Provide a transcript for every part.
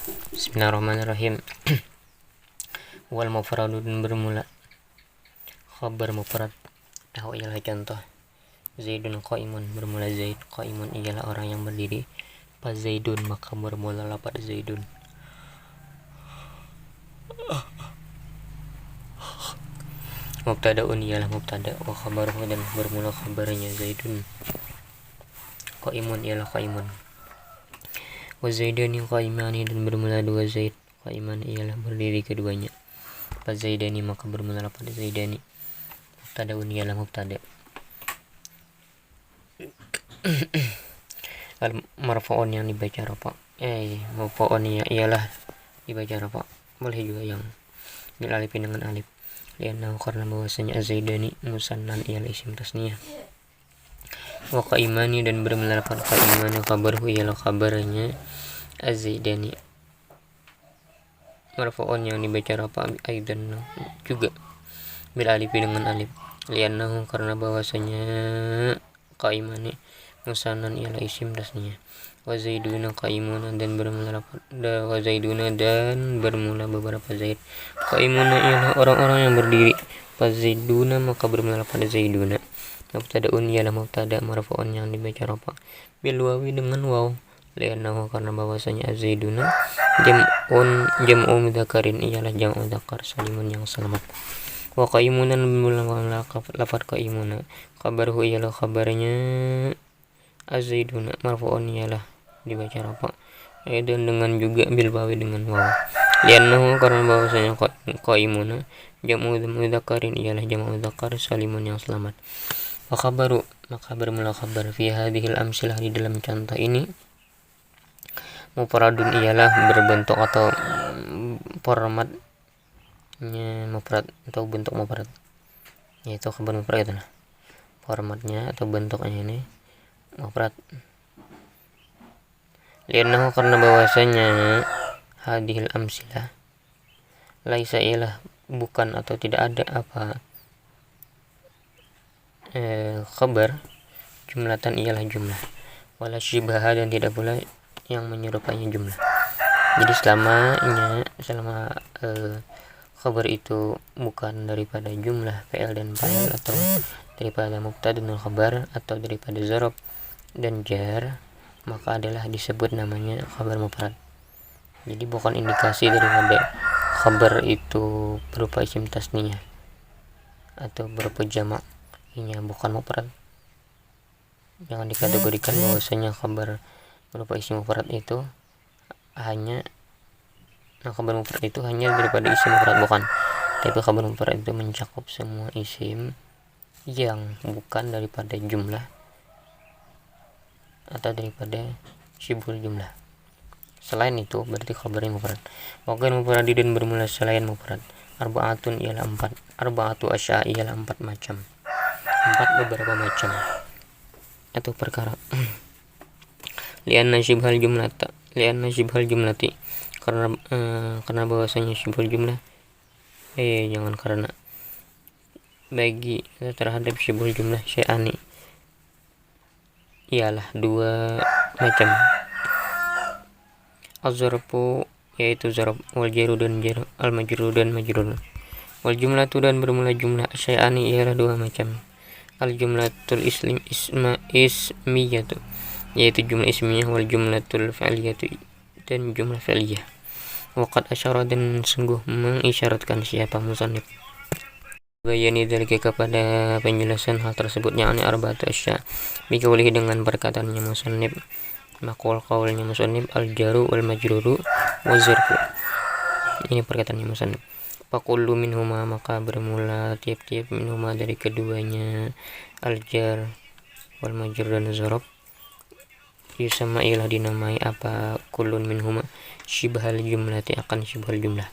Bismillahirrahmanirrahim. Wal mufradu dan bermula khabar mufrad. Tahu ialah contoh. Zaidun qaimun, bermula Zaid. Qaimun ialah orang yang berdiri. Fa Zaidun, maka bermula lafaz Zaidun. Mubtada'un ialah mubtada, wa khabaruhu dan bermula khabarnya Zaidun. Qaimun ialah qaimun. Wa Zaidani qaimani, dan bermula dua Zaid. Qaiman ialah berdiri keduanya. Fa Zaidani, maka bermula lafaz Zaidani. Mubtada'un ialah mubtada. Al marfu'un yang dibaca rafa. Marfu'un ialah dibaca rafa. Boleh juga yang bil alif dengan alif. Lianna karena bahwasanya Zaidani musannan ialah isim tasniyah. Wa qaimani, dan bermula lafaz qaimani, khabaruhu ialah khabarnya Az-Zaidani. Marfu'un yang dibaca rafa aidan juga bil alif dengan alif. Liannahu karena bahwasanya qaimani musannan ialah isim tasniyah. Wa Zaiduna qaimuna, dan bermula lafaz wa Zaiduna, dan bermula beberapa Zaid. Qaimuna ialah orang-orang yang berdiri. Fa Zaiduna, maka bermula lafaz Zaiduna. Mubtada'un ialah mubtada marfu'un yang dibaca rafa bil wawi dengan waw. Liannahu karena bahwasanya Zaiduna jam'u mudzakarin ialah jam'u dzakar salimun yang selamat. Wa qaimuna, bermula lafaz qaimuna, khabaruhu ialah khabarnya Az-Zaiduna. Marfu'un ialah dibaca rafa dan dengan juga bil wawi dengan waw. Liannahu karena bahwasanya qaimuna jam'u mudzakarin ialah jam'u dzakar salimun yang selamat. Wa khabaru, maka bermula khabar fi hadhil amsilah, di dalam contoh ini. Mufradun ialah berbentuk atau formatnya mufrad atau bentuk mufrad, yaitu khabar mufrad itu. Formatnya atau bentuknya ini mufrad. Liannahu karena bahwasanya hadhil amsilah laisa ialah bukan atau tidak ada apa khabar jumlatan ialah jumlah, wala syibaha, dan tidak pula yang menyerupainya jumlah. Jadi selama khabar itu bukan daripada jumlah fi'il dan fa'il, atau daripada mubtada dan khabar, atau daripada zarf dan jar, maka adalah disebut namanya khabar mufrad. Jadi bukan indikasi daripada khabar itu berupa isim tasniyah atau berupa jamak, ini bukan mufrad. Jangan dikategorikan bahwasanya khabar berupa isim mufrad itu hanya khabar mufrad itu hanya daripada isim mufrad, bukan. Tapi khabar mufrad itu mencakup semua isim yang bukan daripada jumlah atau daripada syibhul jumlah. Selain itu berarti khabarnya mufrad. Wakil mufradi, dan bermula selain mufrad. Arba'atun ialah 4. Arba'atu asya ialah 4 macam. 4 beberapa macam atau perkara. Lianna syibhal jumlati, karena bahwasanya syibhul jumlah jangan karena bagi terhadap syibhul jumlah syai'ani ialah 2 macam. Az-zarfu, yaitu zarf, wal jaru dan jar, al majrur dan majrur. Wal jumlatu, dan bermula jumlah syai'ani ialah 2 macam. Al jumlatul ismiyatu, yaitu jumlah ismiyah, wal jumlatul fi'liyatu, dan jumlah fi'liyah. Waqad asyara, dan sungguh mengisyaratkan siapa musannif bayani dzalika, kepada penjelasan hal tersebut, yakni arba'atu asya, biqaulihi, dengan perkataannya musannif, maqul qaulnya musannif, al jaru wal majruru waz zarfu. Ini perkataannya musannif. Faqullu minhuma, maka bermula tiap-tiap minhuma dari keduanya, al jar wal majrur dan zarf, yusamma ialah dinamai apa kullun minhuma syibhal jumlati, akan syibhal jumlah.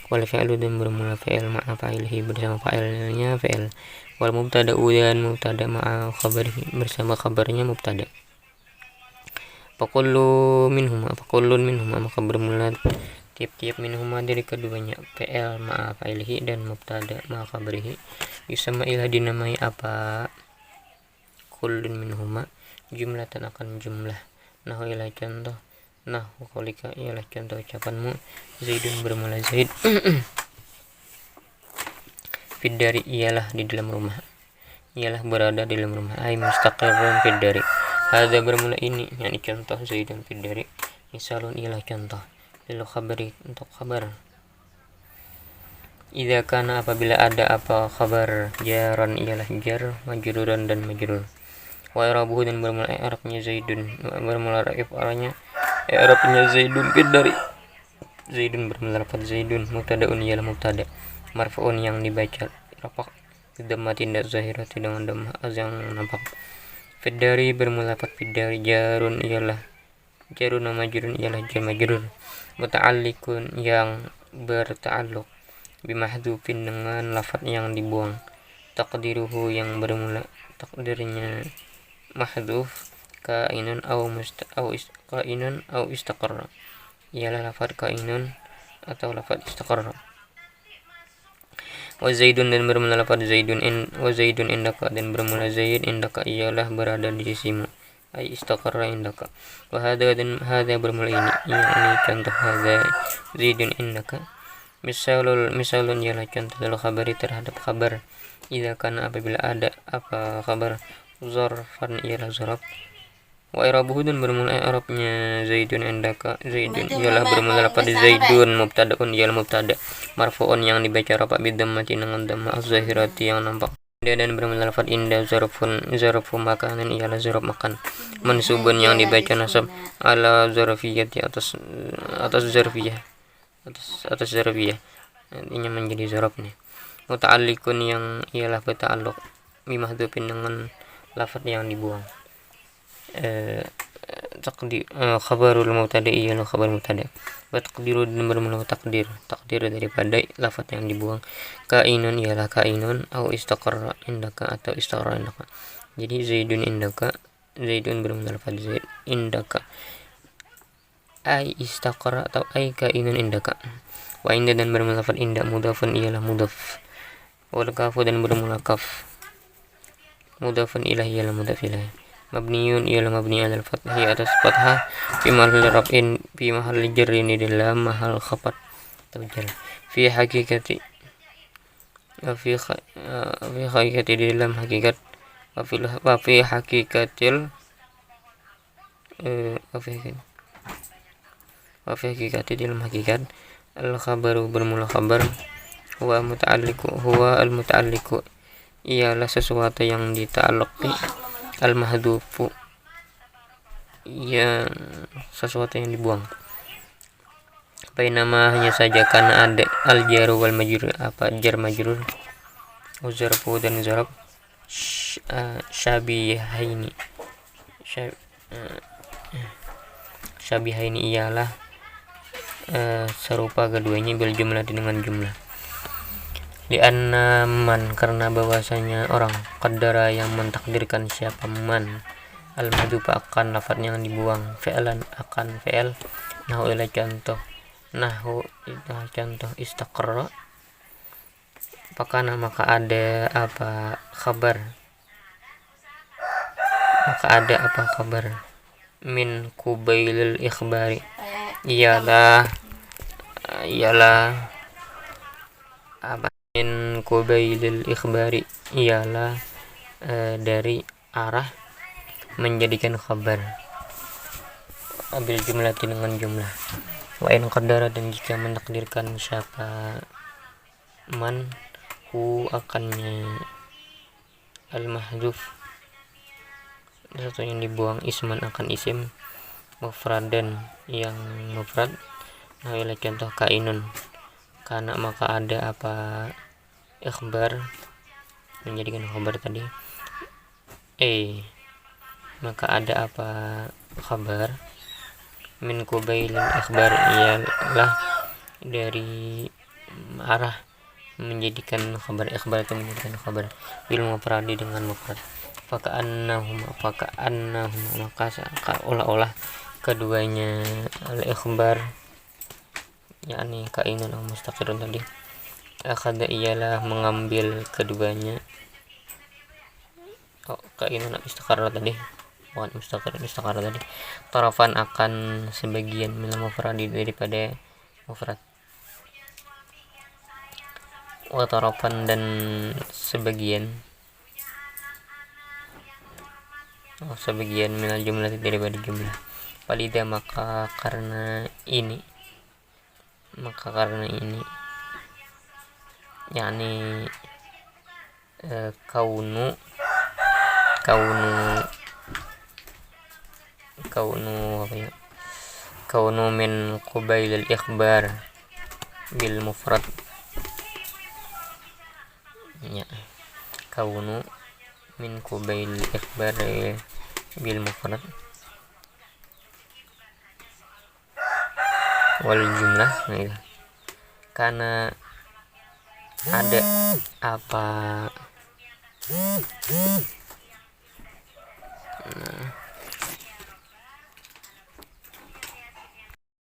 Wal fi'lu, dan bermula fi'il ma'a fa'ilihi, bersama fa'ilnya fi'il. Wal mubtada'u, dan mubtada ma'a khabarihi, bersama khabarnya mubtada. Faqulun minhuma, maka bermula tiap-tiap minhuma dari keduanya, fi'il ma'a fa'ilihi dan mubtada ma'a khabarihi, yusamma ialah dinamai apa kullun minhuma jumlatan, akan jumlah. Nahu ialah contoh Nahwu qaulika ialah contoh ucapanmu Zaidun bermula Zaid Fiddari ialah di dalam rumah, ialah berada di dalam rumah. Ai mustaqirrun fiddari. Hadza bermula ini, yakni contoh Zaidun fiddari. Misalun ialah contoh. Lil khabari untuk khabar. Idza kana apabila ada apa khabar jaran ialah jar, majruran dan majrur. Wa i'rabuhu dan bermula i'rabnya Zaidun, bermula i'rabnya Zaidun fiddari. Zaidun bermula lafaz Zaidun, mubtada'un ialah mubtada, marfu'un yang dibaca rafa' bidhammatin zahirati dengan dhammah yang nampak. Fiddari bermula lafaz fiddari, jarun ialah jarun majrurun ialah jar majrur, muta'alliqun yang berta'alluq, bimahdhufin dengan lafaz yang dibuang, taqdiruhu yang bermula takdirnya mahdhuf, kainun kainun au istaqarra ialah lafaz kainun atau lafaz istaqarra. Wa Zaidun dan bermula lafaz Zaidun wa Zaidun indaka dan bermula Zaid indaka ialah berada di sisimu, ay istaqarra indaka. Wa hadza dan hadza bermula ini contoh hadza Zaidun indaka. Misalun ialah contoh khabari terhadap khabar. Idza kana apabila ada apa khabar zarfan ialah zarf. Wa i'rabuhu dan bermula i'rabnya Zaidun indaka. Zaidun ialah bermula lafaz Zaidun, mubtada'un ialah mubtada, marfu'un yang dibaca rafa' bidhammati dengan dhammah az-zahirati yang nampak. Dan bermula lafaz inda zarfu makanan ialah zarf makan, mansubun yang dibaca nasab ala zarfiyati atas zarfiyah atas zarfiyah, artinya menjadi zarf nih. Muta'alliqun yang ialah berta'alluq, bimahdhufin dengan lafaz yang dibuang. Khabarul mubtada ialah khabar mubtada, wa taqdiru dan bermula takdir daripada lafaz yang dibuang. Kainun ialah kainun au istaqarra indaka atau istaqarra indaka. Jadi Zaidun indaka, Zaidun bermula lafaz Zaid indaka, ai istaqarra atau ai kainun indaka. Wa inda dan bermula lafaz inda, mudhafun ialah mudhaf. Wal kafu dan bermula kaf, mudhafun ilahi ialah mudhaf ilahi. Mabniun ialah mabni alal fathah atas fathah, fi mahall raf'in fi mahall jarrin di dalam mahal khabar atau jar. Fi hakikati di dalam hakikat, wa fi hakikatil dalam hakikat. Al khabaru bermula khabar, huwa al muta'alliqu ialah sesuatu yang dita'alluqi, al mahdufu yang sesuatu yang dibuang. Bainama hanya saja karena ada al jaru wal majrur, apa jar majrur, uzarfu dan zarf syabihaini ialah serupa keduanya bil jumlah dengan jumlah. Lianna man karena bahwasanya orang, qaddara yang mentakdirkan siapa man, al madhufa akan lafaz yang dibuang, fi'lan akan fi'il. Nahu ila contoh istaqarra, maka ada apa khabar, min kubailil ikhbari ialah apa min kubailil ikhbari ialah dari arah menjadikan khabar, ambil jumlah dengan jumlah. Wa in qaddara dan jika mentakdirkan siapa man hu akannya al mahdzuf sesuatu yang dibuang, isman akan isim, mufradan yang mufrad. Nah ila contoh kainun, karena maka ada apa ikhbar menjadikan khabar tadi, maka ada apa khabar min kubailil ikhbar ialah dari arah menjadikan khabar, ikhbar itu menjadikan khabar bil mufradi dengan mufrad. Faka'annahuma maka seolah-olah keduanya al ikhbar yakni kainun atau mustaqirun tadi, akhadha ialah mengambil keduanya, kainun atau istaqarra tadi, bukan mustaqar tadi, tarafan akan sebagian minal mufradi daripada mufrad, wa tarafan dan sebagian minal jumlah daripada jumlah. Walida maka karena ini yakni kaunu apa ya, kaunu min qubail al ikhbar bil mufrad, ya, kaunu min qubail ikhbar bil mufrad wal jumlah, nah, karena ada apa